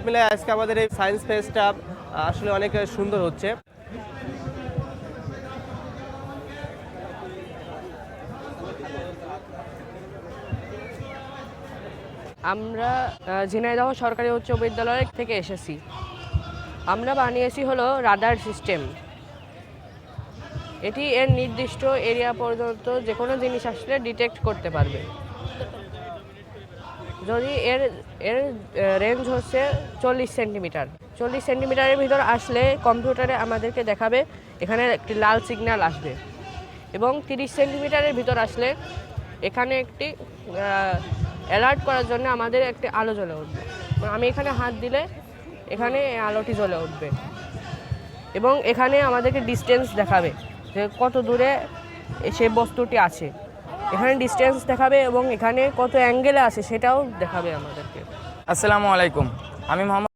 মিলে আজকে আমাদের এই সায়েন্স ফেস্টটা আসলে অনেক সুন্দর হচ্ছে। আমরা ঝিনাইদহ সরকারি উচ্চ বিদ্যালয় থেকে এসেছি। আমরা বানিয়েছি হলো রাডার সিস্টেম। এটি এর নির্দিষ্ট এরিয়া পর্যন্ত যে কোনো জিনিস আসলে ডিটেক্ট করতে পারবে। যদি এর এর রেঞ্জ হচ্ছে 40 সেন্টিমিটার। 40 সেন্টিমিটারের ভিতর আসলে কম্পিউটারে আমাদেরকে দেখাবে এখানে একটি লাল সিগন্যাল আসবে, এবং 30 সেন্টিমিটারের ভিতর আসলে এখানে একটি অ্যালার্ট করার জন্য আমাদের একটি আলো জ্বলে উঠবে। আমি এখানে হাত দিলে এখানে আলোটি জ্বলে উঠবে, এবং এখানে আমাদেরকে ডিস্টেন্স দেখাবে যে কত দূরে সে বস্তুটি আছে। এখানে ডিস্টেন্স দেখাবে এবং এখানে কত অ্যাঙ্গেলে আছে সেটাও দেখাবে আমাদেরকে। আসসালামু আলাইকুম, আমি মোহাম্মদ